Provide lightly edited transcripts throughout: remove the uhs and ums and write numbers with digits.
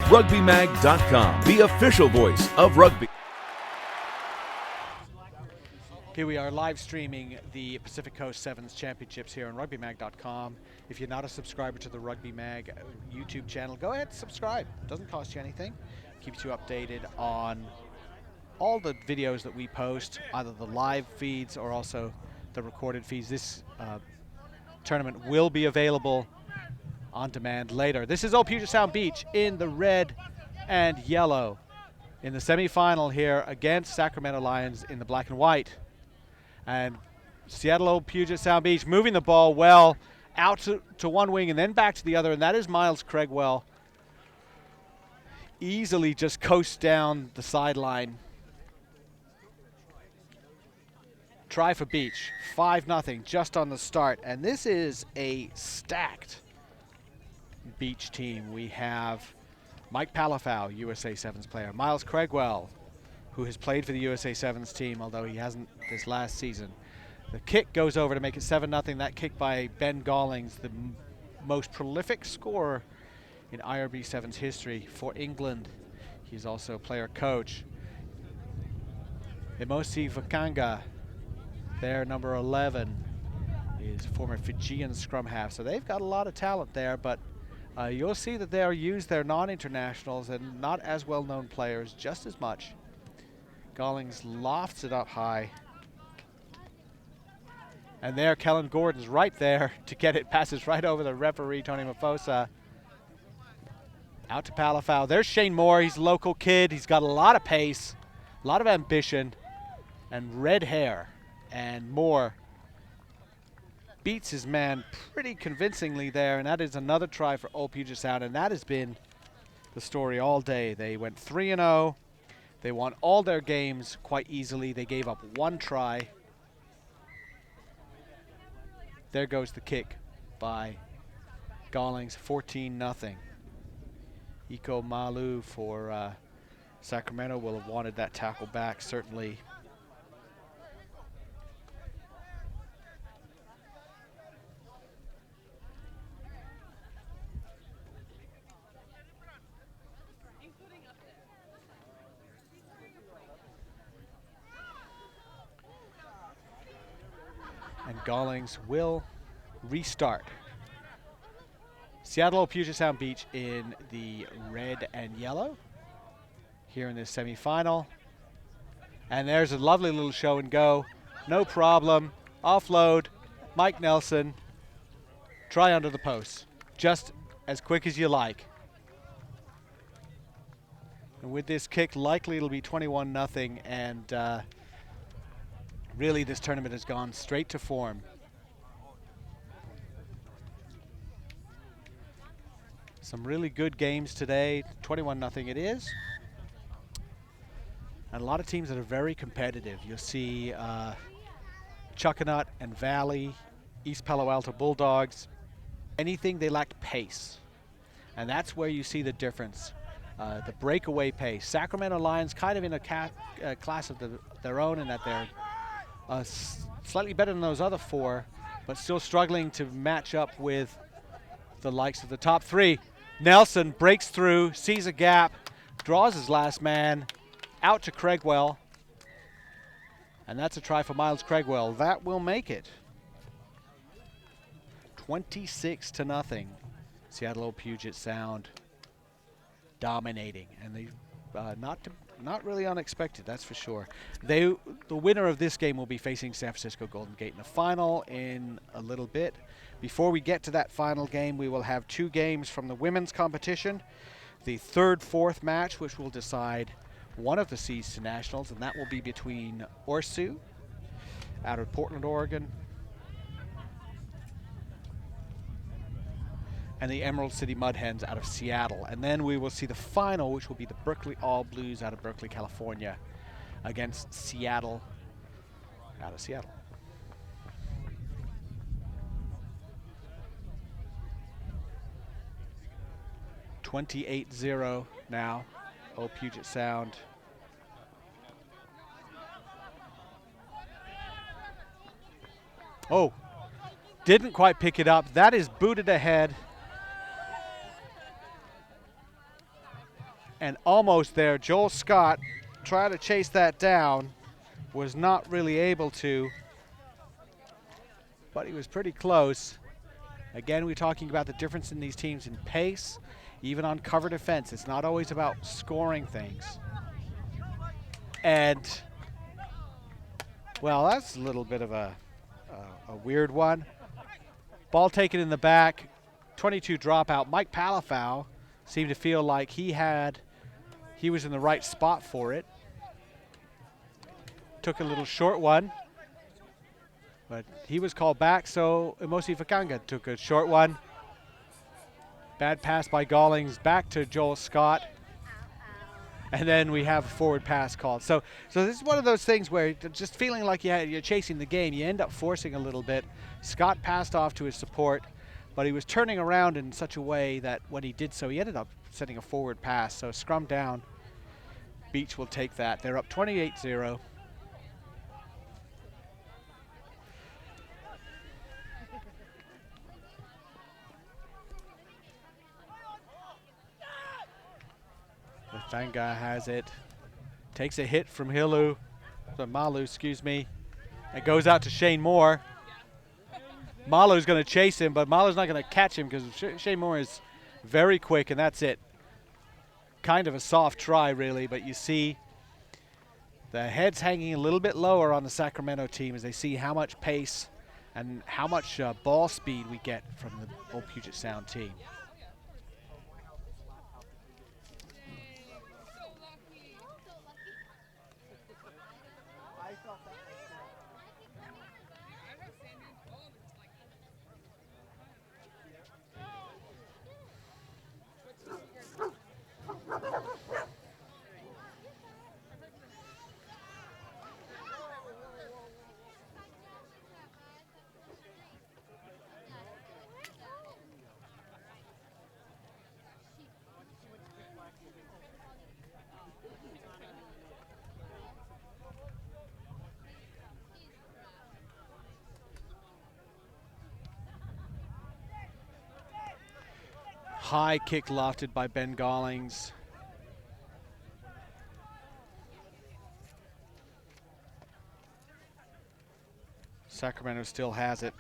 RugbyMag.com, the official voice of rugby. Here we are live streaming the Pacific Coast Sevens Championships here on RugbyMag.com. If you're not a subscriber to the Rugby Mag YouTube channel, go ahead and subscribe. It doesn't cost you anything. Keeps you updated on all the videos that we post, either the live feeds or also the recorded feeds. This tournament will be available on demand later. This is Old Puget Sound Beach in the red and yellow in the semifinal here against Sacramento Lions in the black and white. And Seattle Old Puget Sound Beach moving the ball well out to one wing and then back to the other, and that is Miles Craigwell. Easily just coasts down the sideline. Try for Beach, 5-0 just on the start, and this is a stacked Beach team. We have Mike Palafau, USA Sevens player, Miles Craigwell, who has played for the USA Sevens team, although he hasn't this last season. The kick goes over to make it 7-0. That kick by Ben Gallings, the most prolific scorer in IRB Sevens history for England. He's also a player coach. Emosi Vakanga, their number 11, is a former Fijian scrum half. So they've got a lot of talent there, but you'll see that they'll use their non-internationals and not as well-known players just as much. Gallings lofts it up high. And there, Kellen Gordon's right there to get it. Passes right over the referee, Tony Mafosa. Out to Palafau. There's Shane Moore. He's a local kid. He's got a lot of pace, a lot of ambition, and red hair. And Moore beats his man pretty convincingly there, and that is another try for Old Puget Sound, and that has been the story all day. They went 3-0. They won all their games quite easily. They gave up one try. There goes the kick by Gallings, 14-0. Iko Malu for Sacramento will have wanted that tackle back, certainly. And Gallings will restart. Seattle Old Puget Sound Beach in the red and yellow here in this semifinal. And there's a lovely little show and go. No problem. Offload. Mike Nelson. Try under the post. Just as quick as you like. And with this kick, likely it'll be 21-0, and really, this tournament has gone straight to form. Some really good games today. 21-0 it is. And a lot of teams that are very competitive. You'll see Chuckanut and Valley, East Palo Alto Bulldogs. Anything, they lacked pace. And that's where you see the difference. The breakaway pace. Sacramento Lions kind of in a class of their own, in that they're slightly better than those other four, but still struggling to match up with the likes of the top three. Nelson breaks through, sees a gap, draws his last man, out to Craigwell. And that's a try for Miles Craigwell. That will make it 26-0. Seattle Old Puget Sound dominating, and they not really unexpected, that's for sure. The winner of this game will be facing San Francisco Golden Gate in the final in a little bit. Before we get to that final game, we will have two games from the women's competition. The third, fourth match, which will decide one of the seeds to nationals, and that will be between Orsu out of Portland, Oregon, and the Emerald City Mud Hens out of Seattle. And then we will see the final, which will be the Berkeley All Blues out of Berkeley, California, against Seattle out of Seattle. (28-0) now, Old Puget Sound. Oh, didn't quite pick it up. That is booted ahead. And almost there, Joel Scott tried to chase that down, was not really able to, but he was pretty close. Again, we're talking about the difference in these teams in pace, even on cover defense. It's not always about scoring things. And, well, that's a little bit of a weird one. Ball taken in the back, 22 dropout. Mike Palafau seemed to feel like he was in the right spot for it. Took a little short one, but he was called back, so Emosi Fakanga took a short one. Bad pass by Gallings back to Joel Scott. And then we have a forward pass called. So this is one of those things where just feeling like you're chasing the game, you end up forcing a little bit. Scott passed off to his support, but he was turning around in such a way that when he did so, he ended up setting a forward pass. So scrum down. Beach will take that. They're up 28-0. Fanga has it, takes a hit from Malu, excuse me, and goes out to Shane Moore. Malu's going to chase him, but Malu's not going to catch him because Shane Moore is very quick, and that's it. Kind of a soft try, really, but you see the head's hanging a little bit lower on the Sacramento team as they see how much pace and how much ball speed we get from the old Puget Sound team. High kick lofted by Ben Gallings. Sacramento still has it.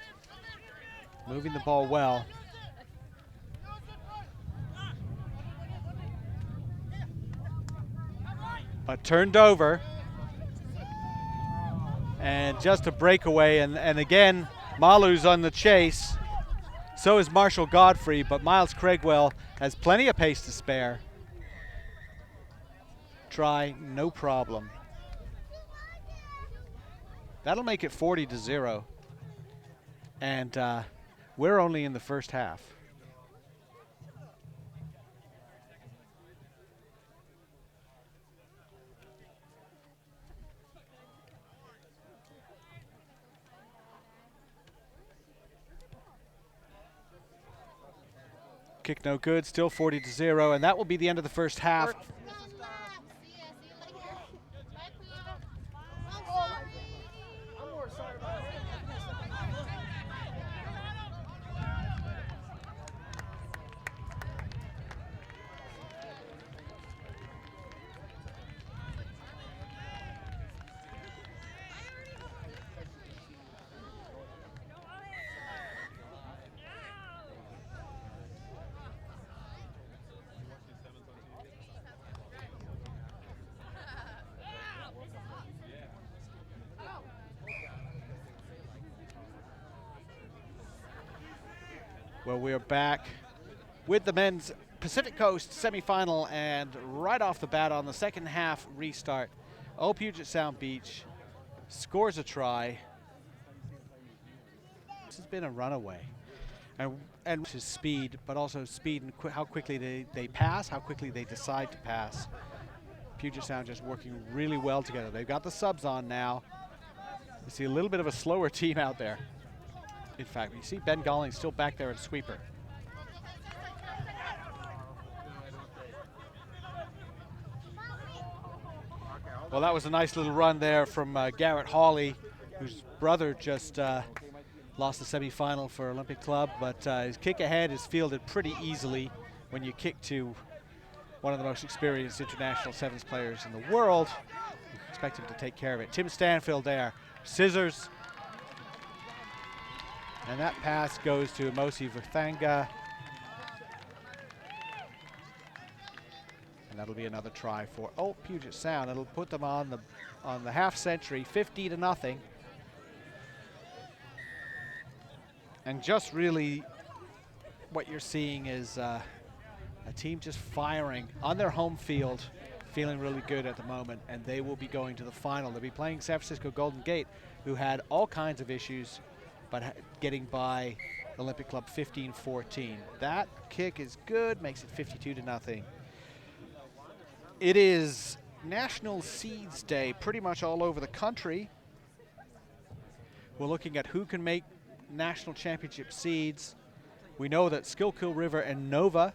Moving the ball well. But turned over. And just a breakaway, and again, Malu's on the chase. So is Marshall Godfrey, but Miles Craigwell has plenty of pace to spare. Try, no problem. That'll make it 40-0. And we're only in the first half. Kick no good, still 40-0, and that will be the end of the first half. Well, we're back with the men's Pacific Coast semifinal, and right off the bat on the second half restart, Old Puget Sound Beach scores a try. This has been a runaway. And his speed, but also speed and how quickly they pass, how quickly they decide to pass. Puget Sound just working really well together. They've got the subs on now. You see a little bit of a slower team out there. In fact, you see Ben Galling still back there at sweeper. Well, that was a nice little run there from Garrett Hawley, whose brother just lost the semifinal for Olympic Club, but his kick ahead is fielded pretty easily when you kick to one of the most experienced international sevens players in the world. You expect him to take care of it. Tim Stanfield there, scissors. And that pass goes to Mosi Vathanga. And that'll be another try for Puget Sound. It'll put them on the half century, 50-0. And just really what you're seeing is a team just firing on their home field, feeling really good at the moment, and they will be going to the final. They'll be playing San Francisco Golden Gate, who had all kinds of issues, but getting by Olympic Club 15-14. That kick is good, makes it 52-0. It is National Seeds Day pretty much all over the country. We're looking at who can make national championship seeds. We know that Schuylkill River and Nova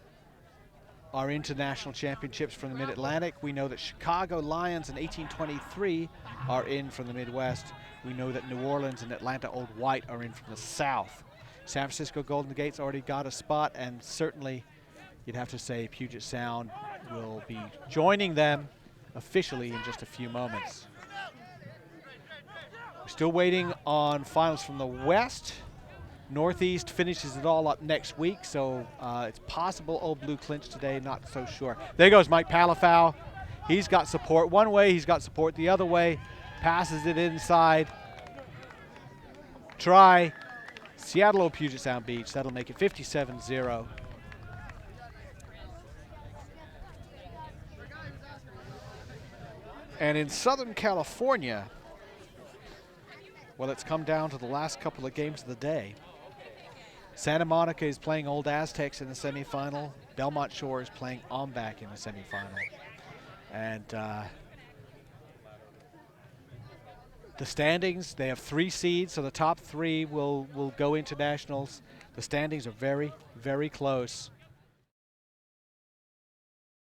are into national championships from the Mid-Atlantic. We know that Chicago Lions in 1823 are in from the Midwest. We know that New Orleans and Atlanta Old White are in from the South. San Francisco Golden Gate's already got a spot, and certainly you'd have to say Puget Sound will be joining them officially in just a few moments. We're still waiting on finals from the West. Northeast finishes it all up next week, so it's possible Old Blue clinch today, not so sure. There goes Mike Palafau. He's got support one way, he's got support the other way. Passes it inside. Try. Seattle Old Puget Sound Beach. That'll make it 57-0. And in Southern California, well, it's come down to the last couple of games of the day. Santa Monica is playing Old Aztecs in the semifinal. Belmont Shore is playing Omback in the semifinal. And the standings, they have 3 seeds, so the top 3 will go into nationals. The standings are very, very close.